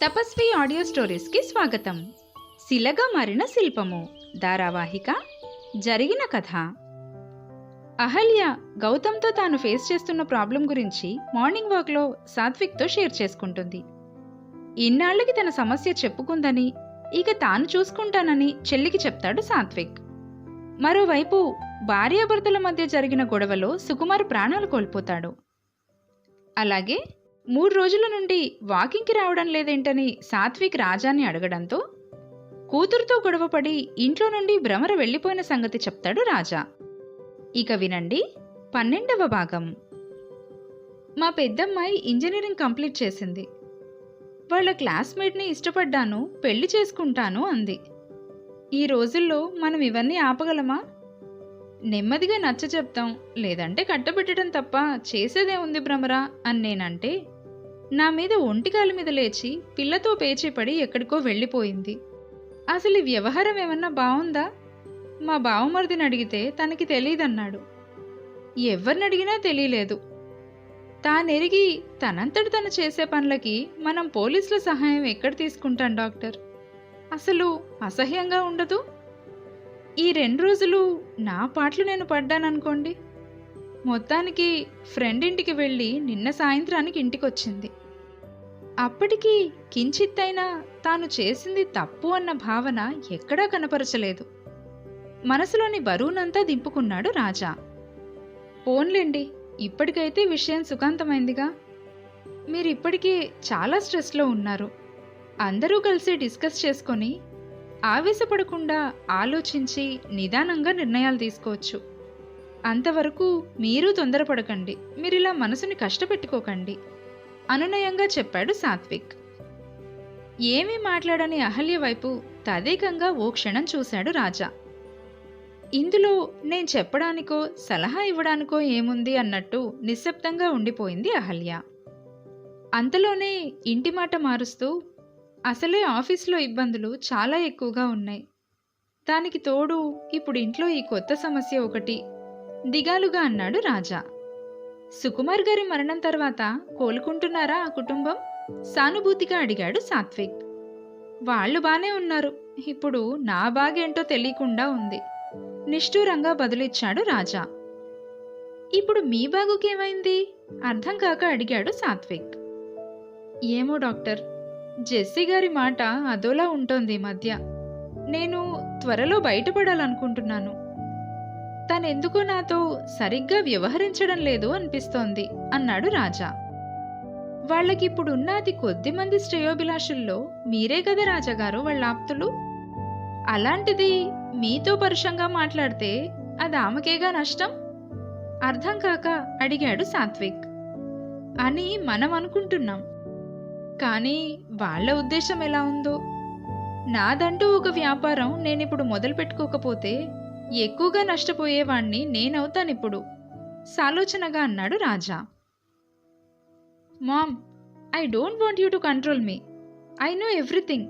తపస్వి audio స్టోరీస్కి స్వాగతం. శిలగా మారిన శిల్పము ధారావాహిక జరిగిన కథ. అహల్య గౌతమ్తో తాను ఫేస్ చేస్తున్న ప్రాబ్లం గురించి మార్నింగ్ వాక్లో సాత్విక్తో షేర్ చేసుకుంటుంది. ఇన్నాళ్లకి తన సమస్య చెప్పుకుందని, ఇక తాను చూసుకుంటానని చెల్లికి చెప్తాడు సాత్విక్. మరోవైపు భార్యాభర్తల మధ్య జరిగిన గొడవలో సుకుమార్ ప్రాణాలు కోల్పోతాడు. అలాగే 3 రోజుల నుండి వాకింగ్కి రావడం లేదేంటని సాత్విక్ రాజాని అడగడంతో కూతురుతో గొడవపడి ఇంట్లో నుండి భ్రమర వెళ్లిపోయిన సంగతి చెప్తాడు రాజా. ఇక వినండి 12వ భాగం. మా పెద్దమ్మాయి ఇంజనీరింగ్ కంప్లీట్ చేసింది. వాళ్ళ క్లాస్మేట్ని ఇష్టపడ్డాను, పెళ్లి చేసుకుంటాను అంది. ఈ రోజుల్లో మనం ఇవన్నీ ఆపగలమా? నెమ్మదిగా నచ్చ చెప్తాం, లేదంటే కట్టబెట్టడం తప్ప చేసేదే ఉంది భ్రమరా అని నేనంటే నా మీద ఒంటికాలి మీద లేచి పిల్లతో పేచీపడి ఎక్కడికో వెళ్ళిపోయింది. అసలు ఈ వ్యవహారం ఏమన్నా బావుందా? మా బావమరిదిని అడిగితే తనకి తెలీదన్నాడు. ఎవరిని అడిగినా తెలియలేదు. తానెరిగి తనంతటి తను చేసే పనులకి మనం పోలీసుల సహాయం ఎక్కడ తీసుకుంటాం డాక్టర్? అసలు అసహ్యంగా ఉండదు? ఈ 2 రోజులు నా పాటలు నేను పడ్డాననుకోండి. మొత్తానికి ఫ్రెండ్ ఇంటికి వెళ్ళి నిన్న సాయంత్రానికి ఇంటికొచ్చింది. అప్పటికీ కించిత్తైనా తాను చేసింది తప్పు అన్న భావన ఎక్కడా కనపరచలేదు. మనసులోని బరువునంతా దింపుకున్నాడు రాజా. పోన్లేండి, ఇప్పటికైతే విషయం సుఖాంతమైందిగా. మీరిప్పటికే చాలా స్ట్రెస్లో ఉన్నారు. అందరూ కలిసి డిస్కస్ చేసుకొని ఆవేశపడకుండా ఆలోచించి నిదానంగా నిర్ణయాలు తీసుకోవచ్చు. అంతవరకు మీరు తొందరపడకండి, మీరిలా మనసుని కష్టపెట్టుకోకండి అనునయంగా చెప్పాడు సాత్విక్. ఏమీ మాట్లాడని అహల్య వైపు తదేకంగా ఓ క్షణం చూశాడు రాజా. ఇందులో నేను చెప్పడానికో సలహా ఇవ్వడానికో ఏముంది అన్నట్టు నిశ్శబ్దంగా ఉండిపోయింది అహల్య. అంతలోనే ఇంటి మాట మారుస్తూ, అసలే ఆఫీసులో ఇబ్బందులు చాలా ఎక్కువగా ఉన్నాయి. దానికి తోడు ఇప్పుడు ఇంట్లో ఈ కొత్త సమస్య ఒకటి దిగాలుగా అన్నాడు రాజా. సుకుమార్ గారి మరణం తర్వాత కోలుకుంటున్నారా ఆ కుటుంబం? సానుభూతిగా అడిగాడు సాత్విక్. వాళ్ళు బానే ఉన్నారు, ఇప్పుడు నా బాగేంటో తెలియకుండా ఉంది నిష్ఠూరంగా బదులిచ్చాడు రాజా. ఇప్పుడు మీ బాగుకేమైంది అర్థం కాక అడిగాడు సాత్విక్. ఏమో డాక్టర్, జెస్సీ గారి మాట అదోలా ఉంటోంది ఈ మధ్య. నేను త్వరలో బయటపడాలనుకుంటున్నాను. తనెందుకో నాతో సరిగ్గా వ్యవహరించడం లేదు అనిపిస్తోంది అన్నాడు రాజా. వాళ్ళకిప్పుడున్న అతి కొద్ది మంది శ్రేయోభిలాషుల్లో మీరే కదా రాజాగారు వాళ్ళ ఆప్తులు. అలాంటిది మీతో పరుషంగా మాట్లాడితే అది ఆమెకేగా నష్టం? అర్థం కాక అడిగాడు సాత్విక్. అని మనం అనుకుంటున్నాం, కానీ వాళ్ళ ఉద్దేశం ఎలా ఉందో. నాదంటూ ఒక వ్యాపారం నేనిప్పుడు మొదలు పెట్టుకోకపోతే ఎక్కువగా నష్టపోయేవాణ్ణి నేనవుతానిప్పుడు సాలోచనగా అన్నాడు Raja. Mom, I don't want you to control me. I know everything.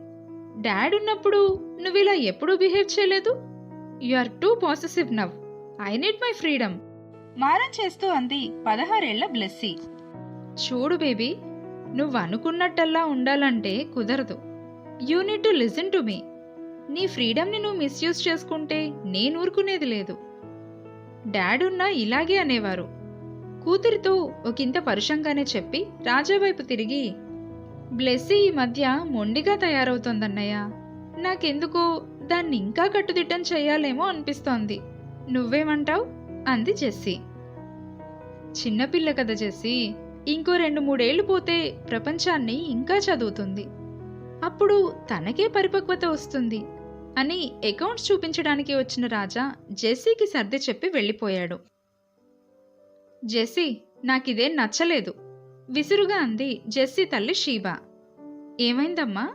Dad ఉన్నప్పుడు నువ్విలా ఎప్పుడూ బిహేవ్ చేయలేదు. You are too possessive now. I need my freedom మారం చేస్తూ అంది 16 ఏళ్ల బ్లెస్సీ. చూడు బేబీ, నువ్వు అనుకున్నట్టల్లా ఉండాలంటే కుదరదు. You need to listen to me. నీ ఫ్రీడమ్ని నువ్వు మిస్యూజ్ చేసుకుంటే నేను ఊరుకునేది లేదు. డాడ్ ఉన్నా ఇలాగే అనేవారు. కూతురితో ఒకంత పరుషంగానే చెప్పి రాజా వైపు తిరిగి, బ్లెస్సీ ఈ మధ్య మొండిగా తయారవుతోందన్నయ్య. నాకెందుకో దాన్ని ఇంకా కట్టుదిట్టం చెయ్యాలేమో అనిపిస్తోంది. నువ్వేమంటావ్ అంది జెస్సీ. చిన్నపిల్ల కదా జెస్సీ, ఇంకో 2-3 ఏళ్లు పోతే ప్రపంచాన్ని ఇంకా చదువుతుంది. అప్పుడు తనకే పరిపక్వత వస్తుంది అని అకౌంట్స్ చూపించడానికి వచ్చిన రాజా జెస్సీకి సర్ది చెప్పి వెళ్ళిపోయాడు. జెస్సీ, నాకిదేం నచ్చలేదు విసురుగా అంది జెస్సీ తల్లి షీబా. ఏమైందమ్మా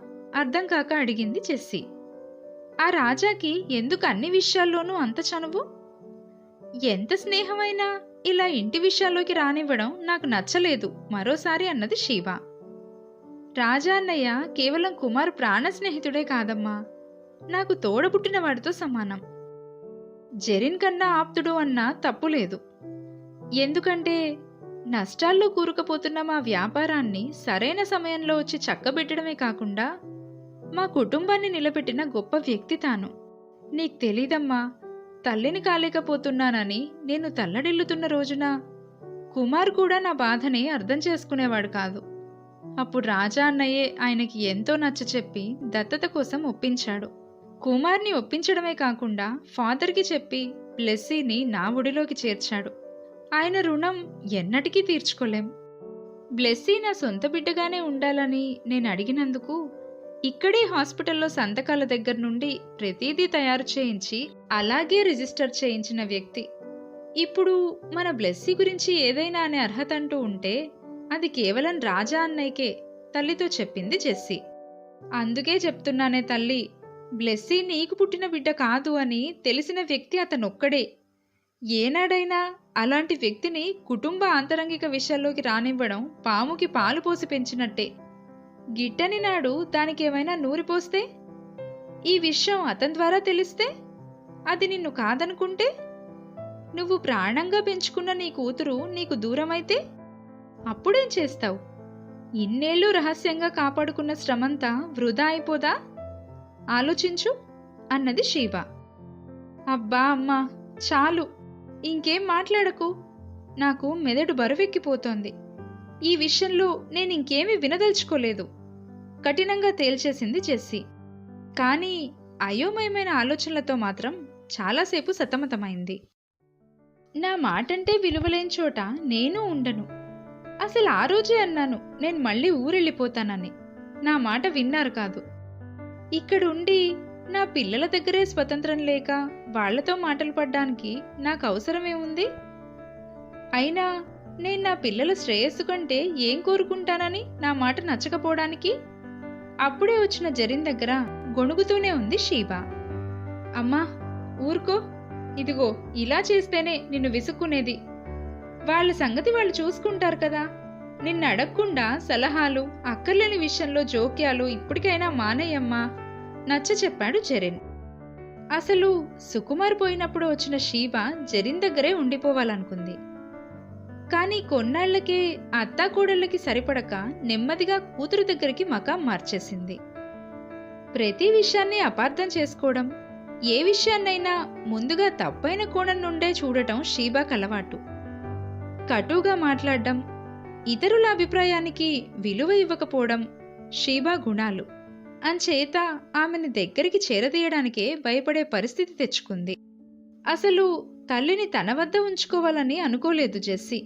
అర్థం కాక అడిగింది జెస్సీ. ఆ రాజాకి ఎందుకు అన్ని విషయాల్లోనూ అంత చనువు? ఎంత స్నేహమైనా ఇలా ఇంటి విషయాల్లోకి రానివ్వడం నాకు నచ్చలేదు మరోసారి అన్నది షీబా. రాజా అన్నయ్య కేవలం కుమార్ ప్రాణ స్నేహితుడే కాదమ్మా, నాకు తోడబుట్టిన వాడితో సమానం. జెరిన్ కన్నా ఆప్తుడు అన్నా తప్పులేదు. ఎందుకంటే నష్టాల్లో కూరుకుపోతున్న మా వ్యాపారాన్ని సరైన సమయంలో వచ్చి చక్కబెట్టడమే కాకుండా మా కుటుంబాన్ని నిలబెట్టిన గొప్ప వ్యక్తి తాను. నీకు తెలీదమ్మా, తల్లిని కాలేకపోతున్నానని నేను తల్లడిల్లుతున్న రోజున కుమార్ కూడా నా బాధని అర్థం చేసుకునేవాడు కాదు. అప్పుడు రాజా అన్నయ్యే ఆయనకి ఎంతో నచ్చచెప్పి దత్తత కోసం ఒప్పించాడు. కుమార్ని ఒప్పించడమే కాకుండా ఫాదర్కి చెప్పి బ్లెస్సీని నా ఒడిలోకి చేర్చాడు. ఆయన రుణం ఎన్నటికీ తీర్చుకోలేం. బ్లెస్సీ నా సొంత బిడ్డగానే ఉండాలని నేను అడిగినందుకు ఇక్కడే హాస్పిటల్లో సంతకాల దగ్గర నుండి ప్రతిదీ తయారు చేయించి అలాగే రిజిస్టర్ చేయించిన వ్యక్తి. ఇప్పుడు మన బ్లెస్సీ గురించి ఏదైనా అనే అర్హత అంటూ ఉంటే అది కేవలం రాజా అన్నయ్యకే తల్లితో చెప్పింది జెస్సీ. అందుకే చెప్తున్నానే తల్లి, బ్లెస్సీ నీకు పుట్టిన బిడ్డ కాదు అని తెలిసిన వ్యక్తి అతనొక్కడే. ఏనాడైనా అలాంటి వ్యక్తిని కుటుంబ ఆంతరంగిక విషయాల్లోకి రానివ్వడం పాముకి పాలు పోసి పెంచినట్టే. గిట్టని నాడు దానికేమైనా నూరిపోస్తే, ఈ విషయం అతని ద్వారా తెలిస్తే, అది నిన్ను కాదనుకుంటే, నువ్వు ప్రాణంగా పెంచుకున్న నీ కూతురు నీకు దూరమైతే అప్పుడేం చేస్తావు? ఇన్నేళ్లు రహస్యంగా కాపాడుకున్న శ్రమంతా వృధా అయిపోదా? ఆలోచించు అన్నది షీబ. అబ్బా అమ్మా, చాలు, ఇంకేం మాట్లాడకు. నాకు మెదడు బరువెక్కిపోతోంది. ఈ విషయంలో నేనింకేమీ వినదలుచుకోలేదు కఠినంగా తేల్చేసింది జెస్సీ. కానీ అయోమయమైన ఆలోచనలతో మాత్రం చాలాసేపు సతమతమైంది. నా మాటంటే విలువలేని చోట నేను ఉండను. అసలు ఆ రోజే అన్నాను నేను మళ్ళీ ఊరెళ్ళిపోతానని. నా మాట విన్నారు కాదు. ఇక్కడుండి నా పిల్లల దగ్గరే స్వతంత్రం లేక వాళ్లతో మాటలు పడ్డానికి నాకు అవసరమేముంది? అయినా నేను నా పిల్లల శ్రేయస్సు కంటే ఏం కోరుకుంటానని నా మాట నచ్చకపోవడానికి? అప్పుడే వచ్చిన జరీన్ దగ్గర గొణుగుతూనే ఉంది షీబ. అమ్మా ఊరుకో, ఇదిగో ఇలా చేస్తేనే నిన్ను విసుక్కునేది. వాళ్ళ సంగతి వాళ్ళు చూసుకుంటారు కదా. నిన్ను అడగకుండా సలహాలు, అక్కర్లేని విషయంలో జోక్యాలు ఇప్పటికైనా మానేయమ్మా నచ్చ చెప్పాడు జరీన్. అసలు సుకుమార్ పోయినప్పుడు వచ్చిన షీబ జరీన్ దగ్గరే ఉండిపోవాలనుకుంది. కానీ కొన్నాళ్లకే అత్తాకోడళ్ళకి సరిపడక నెమ్మదిగా కూతురు దగ్గరికి మకాం మార్చేసింది. ప్రతి విషయాన్ని అపార్థం చేసుకోవడం, ఏ విషయాన్నైనా ముందుగా తప్పైన కోణం నుండే చూడటం షీబాకు అలవాటు. కటుగా మాట్లాడడం, ఇతరుల అభిప్రాయానికి విలువ ఇవ్వకపోవడం షీబా గుణాలు. అంచేత ఆమెను దగ్గరికి చేరదీయడానికే భయపడే పరిస్థితి తెచ్చుకుంది. అసలు తల్లిని తన వద్ద ఉంచుకోవాలని అనుకోలేదు జెస్సీ.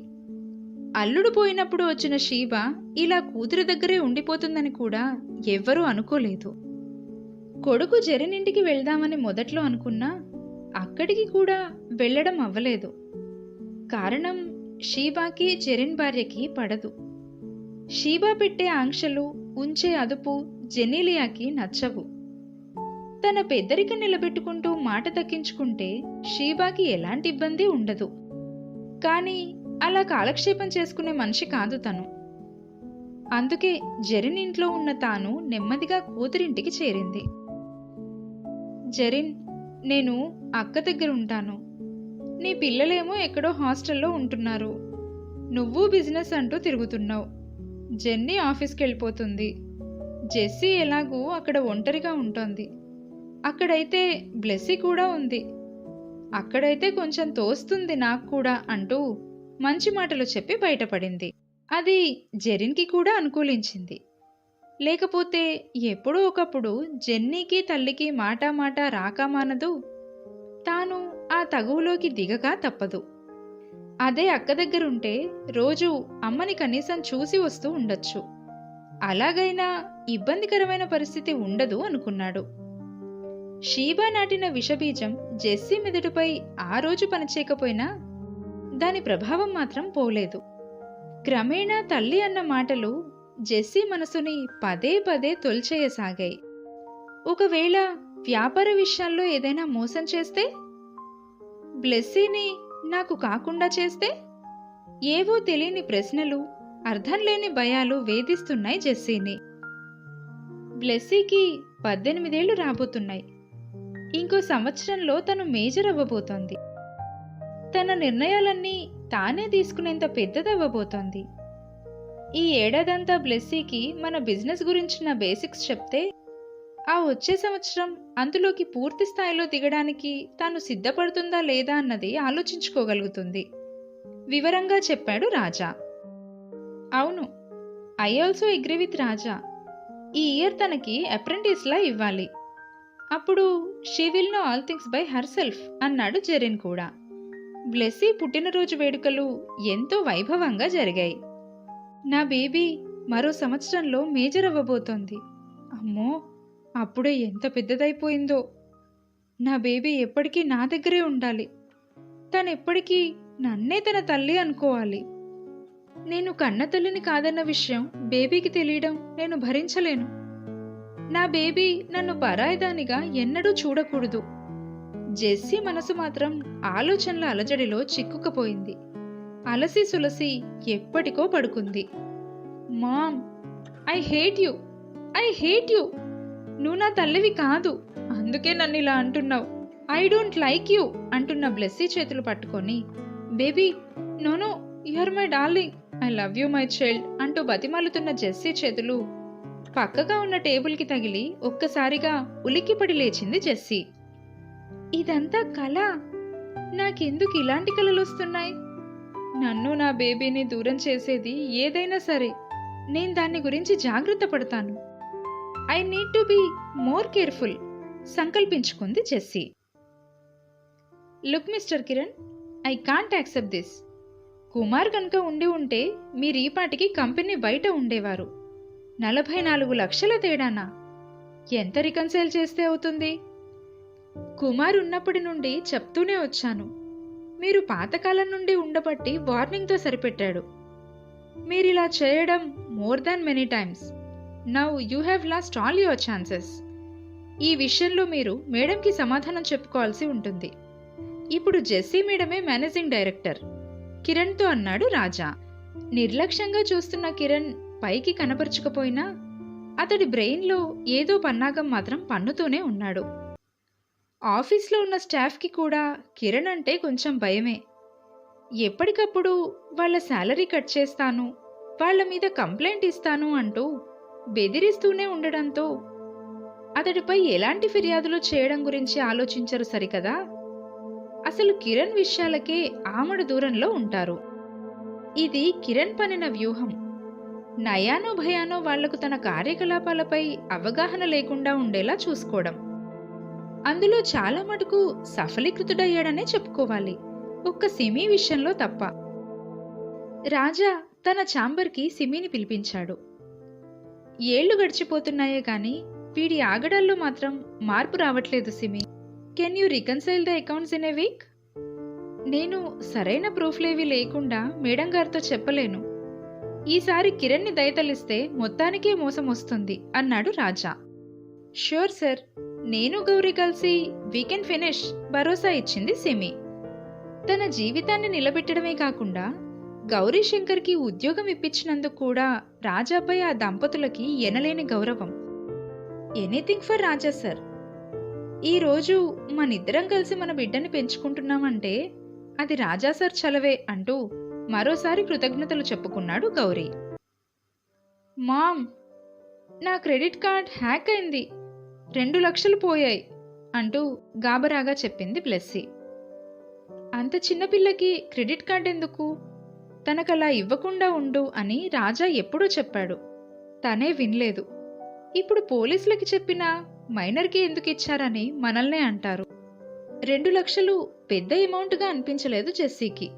అల్లుడు పోయినప్పుడు వచ్చిన షీబ ఇలా కూతురి దగ్గరే ఉండిపోతుందని కూడా ఎవ్వరూ అనుకోలేదు. కొడుకు జరీనింటికి వెళ్దామని మొదట్లో అనుకున్నా అక్కడికి కూడా వెళ్లడం అవ్వలేదు. కారణం షీబాకి జరీన్ భార్యకి పడదు. షీబా పెట్టే ఆంక్షలు, ఉంచే అదుపు జెనీలియాకి నచ్చవు. తన పెద్దరిక నిలబెట్టుకుంటూ మాట దక్కించుకుంటే షీబాకి ఎలాంటి ఇబ్బంది ఉండదు. కానీ అలా కాలక్షేపం చేసుకునే మనిషి కాదు తను. అందుకే జరీన్ ఇంట్లో ఉన్న తాను నెమ్మదిగా కూతురింటికి చేరింది. జరీన్, నేను అక్క దగ్గర ఉంటాను. నీ పిల్లలేమో ఎక్కడో హాస్టల్లో ఉంటున్నారు. నువ్వు బిజినెస్ అంటూ తిరుగుతున్నావు. జెన్నీ ఆఫీస్కి వెళ్ళిపోతుంది. జెస్సీ ఎలాగూ అక్కడ ఒంటరిగా ఉంటుంది. అక్కడైతే బ్లెస్సీ కూడా ఉంది. అక్కడైతే కొంచెం తోస్తుంది నాకు కూడా అంటూ మంచి మాటలు చెప్పి బయటపడింది. అది జెరీన్కి కూడా అనుకూలించింది. లేకపోతే ఎప్పుడో ఒకప్పుడు జెన్నీకి తల్లికి మాట రాకమానదు. తాను ఆ తగువులోకి దిగగా తప్పదు. అదే అక్క దగ్గరుంటే రోజు అమ్మని కనీసం చూసి వస్తూ ఉండొచ్చు. అలాగైనా ఇబ్బందికరమైన పరిస్థితి ఉండదు అనుకున్నాడు. షీబా నాటిన విషబీజం జెస్సీ మెదడుపై ఆ రోజు పనిచేయకపోయినా దాని ప్రభావం మాత్రం పోలేదు. క్రమేణా తల్లి అన్న మాటలు జెస్సీ మనసుని పదే పదే తొలిచేయసాగాయి. ఒకవేళ వ్యాపార విషయాల్లో ఏదైనా మోసం చేస్తే, బ్లెస్సీని నాకు కాకుండా చేస్తే, ఏవో తెలియని ప్రశ్నలు, అర్థం లేని భయాలు వేధిస్తున్నాయి జెస్సీని. బ్లెస్సీకి 18 ఏళ్లు రాబోతున్నాయి. ఇంకో సంవత్సరంలో తను మేజర్ అవ్వబోతోంది. తన నిర్ణయాలన్నీ తానే తీసుకునేంత పెద్దదవ్వబోతోంది. ఈ ఏడాదంతా బ్లెస్సీకి మన బిజినెస్ గురించిన బేసిక్స్ చెప్తే ఆ వచ్చే సంవత్సరం అందులోకి పూర్తి స్థాయిలో దిగడానికి తాను సిద్ధపడుతుందా లేదా అన్నది ఆలోచించుకోగలుగుతుంది. వివరంగా చెప్పాడు రాజా. అవును, ఐ ఆల్సో అగ్రీ విత్ రాజా. ఈ ఇయర్ తనకి అప్రెంటిస్లా ఇవ్వాలి. అప్పుడు she will know all things by her self అన్నాడు జెరిన్ కూడా. బ్లెస్సీ పుట్టినరోజు వేడుకలు ఎంతో వైభవంగా జరిగాయి. నా బేబీ మరో సంవత్సరంలో మేజర్ అవ్వబోతోంది. అమ్మో, అప్పుడే ఎంత పెద్దదైపోయిందో. నా బేబీ ఎప్పటికీ నా దగ్గరే ఉండాలి. తనెప్పటికీ నన్నే తన తల్లి అనుకోవాలి. నేను కన్న తల్లిని కాదన్న విషయం బేబీకి తెలియడం నేను భరించలేను. నా బేబీ నన్ను పరాయిదానిగా ఎన్నడూ చూడకూడదు. జెస్సీ మనసు మాత్రం ఆలోచనల అలజడిలో చిక్కుకుపోయింది. అలసి సులసి ఎప్పటికో పడుకుంది. Mom, I hate you, I hate you. నువ్వు నా తల్లివి కాదు, అందుకే నన్ను ఇలా అంటున్నావు. ఐ డోంట్ లైక్ యూ అంటున్న బ్లెస్సీ చేతులు పట్టుకొని, baby no no, you are my darling, I love you my child అంటూ బతిమాలుతున్న జెస్సీ చేతులు పక్కగా ఉన్న టేబుల్కి తగిలి ఒక్కసారిగా ఉలిక్కిపడి లేచింది జెస్సీ. ఇదంతా కళ? నాకెందుకు ఇలాంటి కళలు వస్తున్నాయి? నన్ను నా బేబీని దూరం చేసేది ఏదైనా సరే, నేను దాన్ని గురించి జాగ్రత్త పడతాను. I need to be more careful సంకల్పించుకుంది Jessie. Look mister Kiran, I can't accept this. Kumar కనుక ఉంటే మీరు ఈ పాటికి కంపెనీ బయట ఉండేవారు. 44 లక్షల తేడానా? ఎంత రికన్సైల్ చేస్తే అవుతుంది? కుమార్ ఉన్నప్పటి నుండి చెప్తూనే వచ్చాను. మీరు పాతకాలం నుండి ఉండబట్టి వార్నింగ్తో సరిపెట్టాడు. మీరిలా చేయడం more than many times. Now you have lost all your chances. ఈ విషయంలో మీరు మేడంకి సమాధానం చెప్పుకోవాల్సి ఉంటుంది. ఇప్పుడు జెస్సీ మేడమే మేనేజింగ్ డైరెక్టర్, కిరణ్తో అన్నాడు రాజా. నిర్లక్ష్యంగా చూస్తున్న కిరణ్ పైకి కనపరుచుకపోయినా అతడి బ్రెయిన్లో ఏదో పన్నాగం మాత్రం పన్నుతూనే ఉన్నాడు. ఆఫీస్లో ఉన్న స్టాఫ్కి కూడా కిరణ్ అంటే కొంచెం భయమే. ఎప్పటికప్పుడు వాళ్ళ శాలరీ కట్ చేస్తాను, వాళ్ల మీద కంప్లైంట్ ఇస్తాను అంటూ బెదిరిస్తూనే ఉండడంతో అతడిపై ఎలాంటి ఫిర్యాదులు చేయడం గురించి ఆలోచించరు సరికదా. అసలు కిరణ్ విషయాలకే ఆమడు దూరంలో ఉంటారు. ఇది కిరణ్ పనిన వ్యూహం. నయానో భయానో వాళ్లకు తన కార్యకలాపాలపై అవగాహన లేకుండా ఉండేలా చూసుకోవడం. అందులో చాలా మటుకు సఫలీకృతుడయ్యాడనే చెప్పుకోవాలి, ఒక్క సిమి విషయంలో తప్ప. రాజా తన ఛాంబర్కి సిమిని పిలిపించాడు. ఏళ్లు గడిచిపోతున్నాయే గాని వీడి ఆగడాల్లో మాత్రం మార్పు రావట్లేదు Simi. Can you reconcile the accounts in a week? నేను సరైన ప్రూఫ్లేవి లేకుండా మేడం గారితో చెప్పలేను. ఈసారి కిరణ్ని దయతలిస్తే మొత్తానికే మోసం వస్తుంది అన్నాడు రాజా. ష్యూర్ సార్, నేను గౌరీ కలిసి వీ కెన్ ఫినిష్ భరోసా ఇచ్చింది సిమి. తన జీవితాన్ని నిలబెట్టడమే కాకుండా గౌరీ శంకర్కి ఉద్యోగం ఇప్పించినందుకు కూడా రాజాపై ఆ దంపతులకి ఎనలేని గౌరవం. Anything for Raja sir. ఈరోజు మనిద్దరం కలిసి మన బిడ్డని పెంచుకుంటున్నామంటే అది రాజా సార్ చలవే అంటూ మరోసారి కృతజ్ఞతలు చెప్పుకున్నాడు గౌరీ. మామ్, నా క్రెడిట్ కార్డ్ హ్యాక్ అయింది, 2 లక్షలు పోయాయి అంటూ గాబరాగా చెప్పింది బ్లెస్సీ. అంత చిన్నపిల్లకి క్రెడిట్ కార్డ్ ఎందుకు? తనకలా ఇవ్వకుండా ఉండు అని రాజా ఎప్పుడూ చెప్పాడు. తనే వినలేదు. ఇప్పుడు పోలీసులకి చెప్పినా మైనర్కి ఎందుకు ఇచ్చారని మనల్నే అంటారు. 2 లక్షలు పెద్ద అమౌంట్గా అనిపించలేదు జెస్సీకి.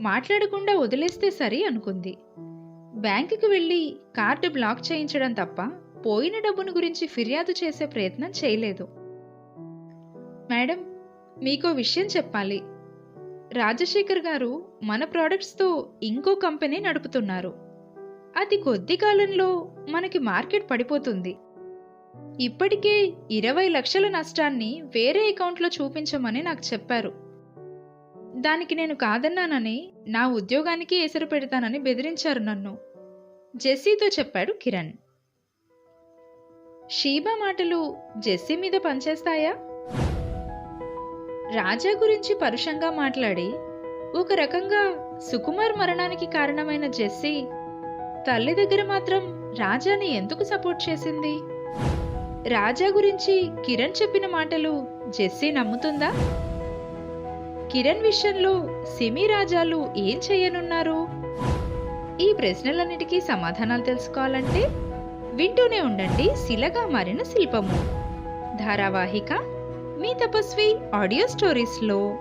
మాట్లాడకుండా వదిలేస్తే సరి అనుకుంది. బ్యాంకుకి వెళ్ళి కార్డు బ్లాక్ చేయించడం తప్ప పోయిన డబ్బును గురించి ఫిర్యాదు చేసే ప్రయత్నం చేయలేదు. మేడం, మీకో విషయం చెప్పాలి. రాజశేఖర్ గారు మన ప్రోడక్ట్స్తో ఇంకో కంపెనీ నడుపుతున్నారు. అతి కొద్ది కాలంలో మనకి మార్కెట్ పడిపోతుంది. ఇప్పటికే 20 లక్షల నష్టాన్ని వేరే అకౌంట్లో చూపించమని నాకు చెప్పారు. దానికి నేను కాదన్నానని, నా ఉద్యోగానికి ఎసరు పెడతానని బెదిరించారు నన్ను, జెస్సీతో చెప్పాడు కిరణ్. షీబా మాటలు జెస్సీ మీద పనిచేస్తాయా? రాజా గురించి పరుషంగా మాట్లాడి ఒక రకంగా సుకుమార్ మరణానికి కారణమైన జెస్సీ తల్లి దగ్గర మాత్రం రాజాని ఎందుకు సపోర్ట్ చేసింది? రాజా గురించి కిరణ్ చెప్పిన మాటలు జెస్సీ నమ్ముతుందా? కిరణ్ విషయంలో సిమి రాజాలు ఏం చేయనున్నారు? ఈ ప్రశ్నలన్నిటికీ సమాధానాలు తెలుసుకోవాలంటే వింటూనే ఉండండి శిలగా మారిన శిల్పము ధారావాహిక మీ తపస్వి ఆడియో స్టోరీస్లో.